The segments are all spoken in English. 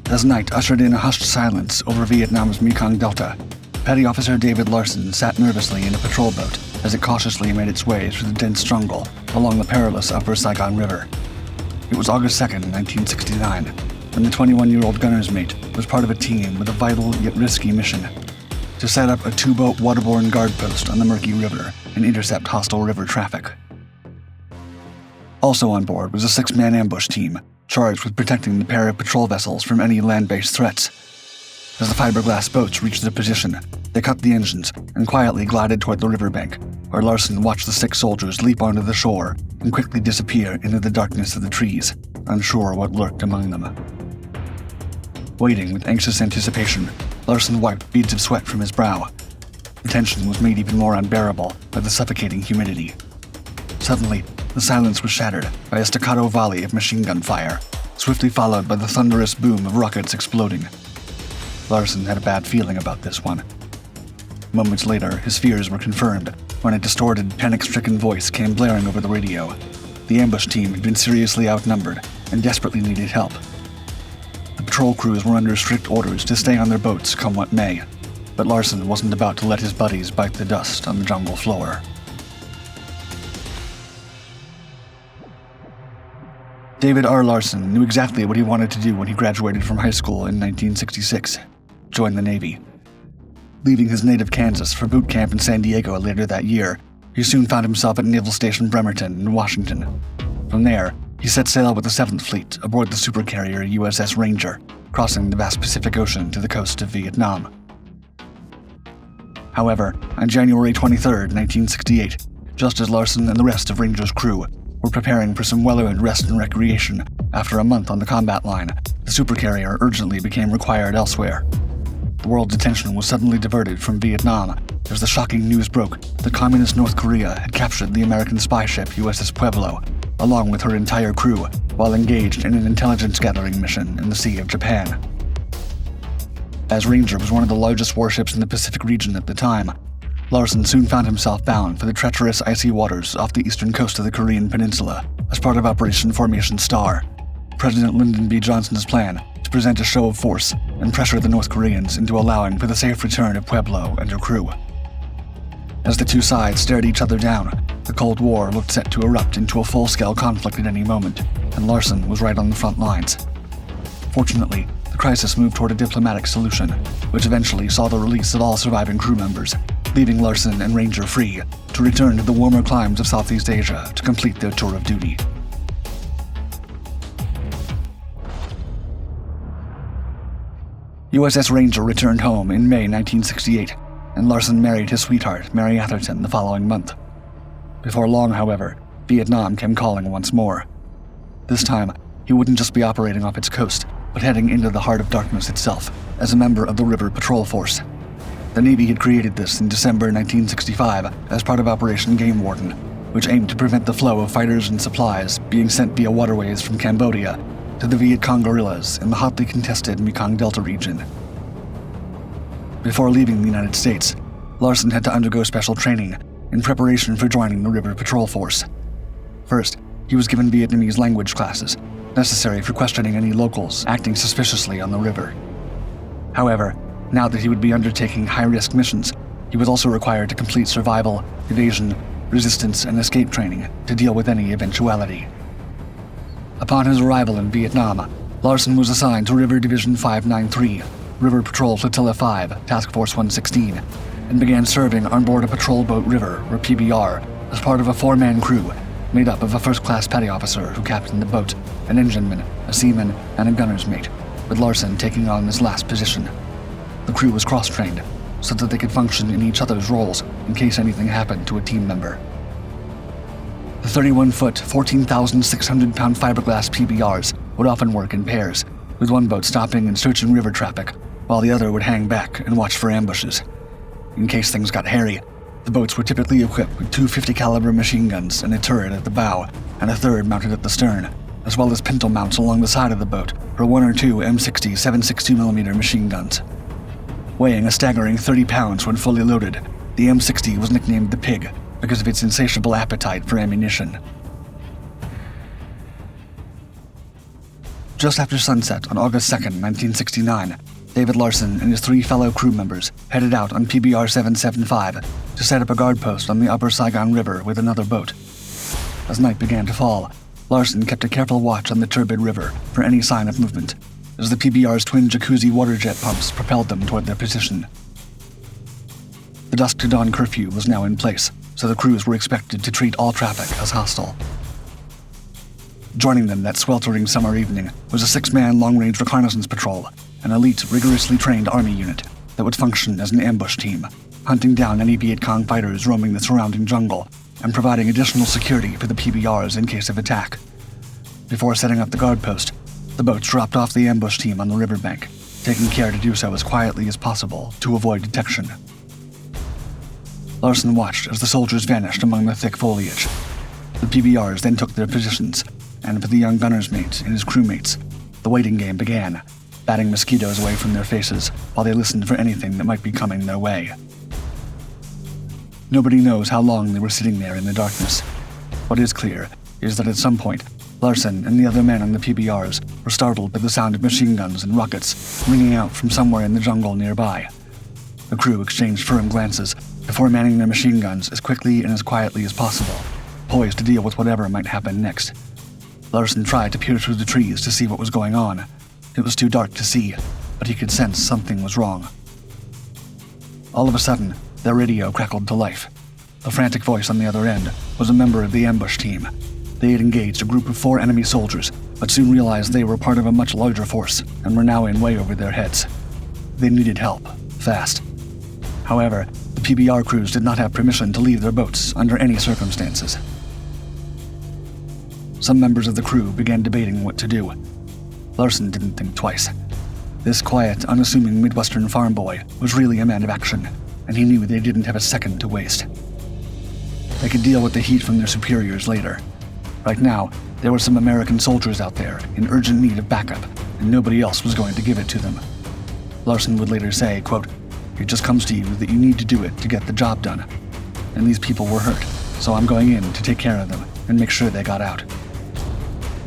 As night ushered in a hushed silence over Vietnam's Mekong Delta, Petty Officer David Larsen sat nervously in a patrol boat as it cautiously made its way through the dense jungle along the perilous upper Saigon River. It was August 2nd, 1969, and the 21-year-old gunner's mate was part of a team with a vital yet risky mission: to set up a two-boat waterborne guard post on the Murky River and intercept hostile river traffic. Also on board was a 6-man ambush team charged with protecting the pair of patrol vessels from any land-based threats. As the fiberglass boats reached their position, they cut the engines and quietly glided toward the riverbank, where Larsen watched the 6 soldiers leap onto the shore and quickly disappear into the darkness of the trees, unsure what lurked among them. Waiting with anxious anticipation, Larsen wiped beads of sweat from his brow. The tension was made even more unbearable by the suffocating humidity. Suddenly, the silence was shattered by a staccato volley of machine gun fire, swiftly followed by the thunderous boom of rockets exploding. Larsen had a bad feeling about this one. Moments later, his fears were confirmed when a distorted, panic-stricken voice came blaring over the radio. The ambush team had been seriously outnumbered and desperately needed help. The patrol crews were under strict orders to stay on their boats come what may, but Larsen wasn't about to let his buddies bite the dust on the jungle floor. David R. Larsen knew exactly what he wanted to do when he graduated from high school in 1966: join the Navy. Leaving his native Kansas for boot camp in San Diego later that year, he soon found himself at Naval Station Bremerton in Washington. From there, he set sail with the 7th Fleet aboard the supercarrier USS Ranger, crossing the vast Pacific Ocean to the coast of Vietnam. However, on January 23, 1968, just as Larsen and the rest of Ranger's crew were preparing for some well-earned rest and recreation after a month on the combat line, the supercarrier urgently became required elsewhere. The world's attention was suddenly diverted from Vietnam as the shocking news broke that Communist North Korea had captured the American spy ship USS Pueblo, along with her entire crew, while engaged in an intelligence-gathering mission in the Sea of Japan. As Ranger was one of the largest warships in the Pacific region at the time, Larsen soon found himself bound for the treacherous icy waters off the eastern coast of the Korean peninsula as part of Operation Formation Star, President Lyndon B. Johnson's plan to present a show of force and pressure the North Koreans into allowing for the safe return of Pueblo and her crew. As the two sides stared each other down, the Cold War looked set to erupt into a full-scale conflict at any moment, and Larsen was right on the front lines. Fortunately, the crisis moved toward a diplomatic solution, which eventually saw the release of all surviving crew members, leaving Larsen and Ranger free to return to the warmer climes of Southeast Asia to complete their tour of duty. USS Ranger returned home in May 1968, and Larsen married his sweetheart, Mary Atherton, the following month. Before long, however, Vietnam came calling once more. This time, he wouldn't just be operating off its coast, but heading into the heart of darkness itself as a member of the River Patrol Force. The Navy had created this in December 1965 as part of Operation Game Warden, which aimed to prevent the flow of fighters and supplies being sent via waterways from Cambodia to the Viet Cong guerrillas in the hotly contested Mekong Delta region. Before leaving the United States, Larsen had to undergo special training in preparation for joining the River Patrol Force. First, he was given Vietnamese language classes, necessary for questioning any locals acting suspiciously on the river. However, now that he would be undertaking high-risk missions, he was also required to complete survival, evasion, resistance, and escape training to deal with any eventuality. Upon his arrival in Vietnam, Larsen was assigned to River Division 593, River Patrol Flotilla 5, Task Force 116, and began serving on board a patrol boat River, or PBR, as part of a 4-man crew made up of a first-class petty officer who captained the boat, an engineman, a seaman, and a gunner's mate, with Larsen taking on this last position. The crew was cross-trained, so that they could function in each other's roles in case anything happened to a team member. The 31-foot, 14,600-pound fiberglass PBRs would often work in pairs, with one boat stopping and searching river traffic, while the other would hang back and watch for ambushes. In case things got hairy, the boats were typically equipped with 2 50-caliber machine guns and a turret at the bow, and a third mounted at the stern, as well as pintle mounts along the side of the boat for 1 or 2 M60 7.62mm machine guns. Weighing a staggering 30 pounds when fully loaded, the M60 was nicknamed the Pig because of its insatiable appetite for ammunition. Just after sunset on August 2nd, 1969, David Larsen and his 3 fellow crew members headed out on PBR 775 to set up a guard post on the upper Saigon River with another boat. As night began to fall, Larsen kept a careful watch on the turbid river for any sign of movement, as the PBR's twin jacuzzi water jet pumps propelled them toward their position. The dusk-to-dawn curfew was now in place, so the crews were expected to treat all traffic as hostile. Joining them that sweltering summer evening was a 6-man long-range reconnaissance patrol, an elite, rigorously trained army unit that would function as an ambush team, hunting down any Viet Cong fighters roaming the surrounding jungle and providing additional security for the PBRs in case of attack. Before setting up the guard post, the boats dropped off the ambush team on the riverbank, taking care to do so as quietly as possible to avoid detection. Larsen watched as the soldiers vanished among the thick foliage. The PBRs then took their positions, and for the young gunner's mate and his crewmates, the waiting game began, batting mosquitoes away from their faces while they listened for anything that might be coming their way. Nobody knows how long they were sitting there in the darkness. What is clear is that at some point, Larsen and the other men on the PBRs were startled by the sound of machine guns and rockets ringing out from somewhere in the jungle nearby. The crew exchanged firm glances before manning their machine guns as quickly and as quietly as possible, poised to deal with whatever might happen next. Larsen tried to peer through the trees to see what was going on. It was too dark to see, but he could sense something was wrong. All of a sudden, their radio crackled to life. The frantic voice on the other end was a member of the ambush team. They had engaged a group of 4 enemy soldiers, but soon realized they were part of a much larger force and were now in way over their heads. They needed help, fast. However, the PBR crews did not have permission to leave their boats under any circumstances. Some members of the crew began debating what to do. Larsen didn't think twice. This quiet, unassuming Midwestern farm boy was really a man of action, and he knew they didn't have a second to waste. They could deal with the heat from their superiors later. Right now, there were some American soldiers out there in urgent need of backup, and nobody else was going to give it to them. Larsen would later say, quote, "It just comes to you that you need to do it to get the job done. And these people were hurt, so I'm going in to take care of them and make sure they got out."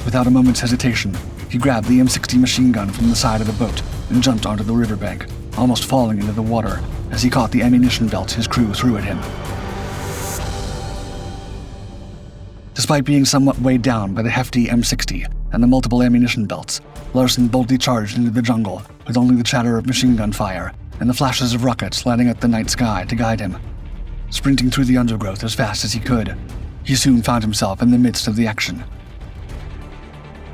Without a moment's hesitation, he grabbed the M60 machine gun from the side of the boat and jumped onto the riverbank, almost falling into the water as he caught the ammunition belt his crew threw at him. Despite being somewhat weighed down by the hefty M60 and the multiple ammunition belts, Larsen boldly charged into the jungle with only the chatter of machine gun fire and the flashes of rockets lighting up the night sky to guide him. Sprinting through the undergrowth as fast as he could, he soon found himself in the midst of the action.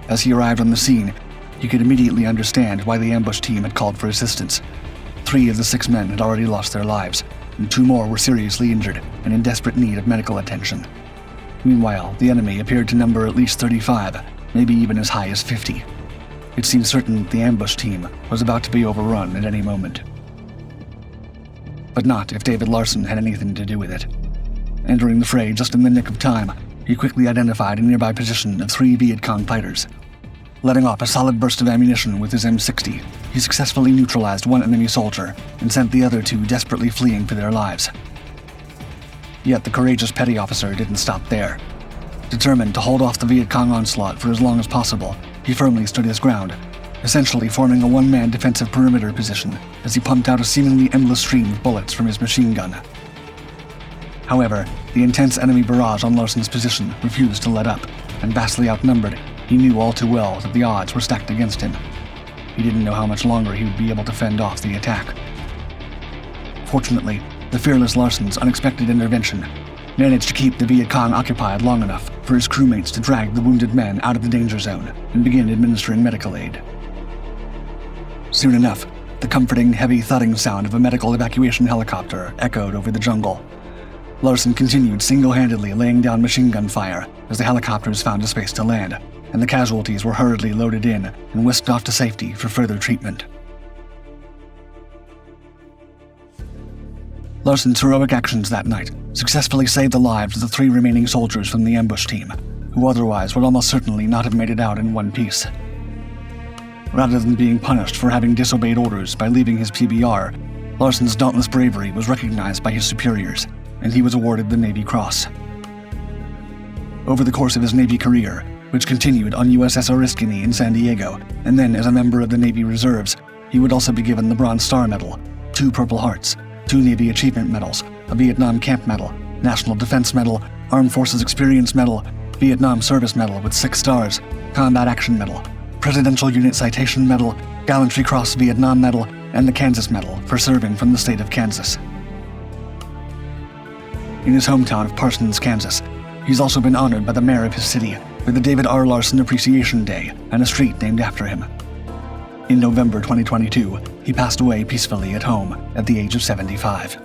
As he arrived on the scene, he could immediately understand why the ambush team had called for assistance. 3 of the 6 men had already lost their lives, and 2 more were seriously injured and in desperate need of medical attention. Meanwhile, the enemy appeared to number at least 35, maybe even as high as 50. It seemed certain that the ambush team was about to be overrun at any moment. But not if David Larsen had anything to do with it. Entering the fray just in the nick of time, he quickly identified a nearby position of 3 Viet Cong fighters. Letting off a solid burst of ammunition with his M60, he successfully neutralized 1 enemy soldier and sent the other 2 desperately fleeing for their lives. Yet the courageous petty officer didn't stop there. Determined to hold off the Viet Cong onslaught for as long as possible, he firmly stood his ground, essentially forming a 1-man defensive perimeter position as he pumped out a seemingly endless stream of bullets from his machine gun. However, the intense enemy barrage on Larsen's position refused to let up, and vastly outnumbered, he knew all too well that the odds were stacked against him. He didn't know how much longer he would be able to fend off the attack. Fortunately, the fearless Larsen's unexpected intervention managed to keep the Viet Cong occupied long enough for his crewmates to drag the wounded men out of the danger zone and begin administering medical aid. Soon enough, the comforting, heavy thudding sound of a medical evacuation helicopter echoed over the jungle. Larsen continued single-handedly laying down machine gun fire as the helicopters found a space to land, and the casualties were hurriedly loaded in and whisked off to safety for further treatment. Larsen's heroic actions that night successfully saved the lives of the 3 remaining soldiers from the ambush team, who otherwise would almost certainly not have made it out in one piece. Rather than being punished for having disobeyed orders by leaving his PBR, Larsen's dauntless bravery was recognized by his superiors, and he was awarded the Navy Cross. Over the course of his Navy career, which continued on USS Oriskany in San Diego, and then as a member of the Navy Reserves, he would also be given the Bronze Star Medal, 2 Purple Hearts, 2 Navy Achievement Medals, a Vietnam Camp Medal, National Defense Medal, Armed Forces Experience Medal, Vietnam Service Medal with 6 stars, Combat Action Medal, Presidential Unit Citation Medal, Gallantry Cross Vietnam Medal, and the Kansas Medal for serving from the state of Kansas. In his hometown of Parsons, Kansas, he's also been honored by the mayor of his city with the David R. Larsen Appreciation Day and a street named after him. In November 2022, he passed away peacefully at home at the age of 75.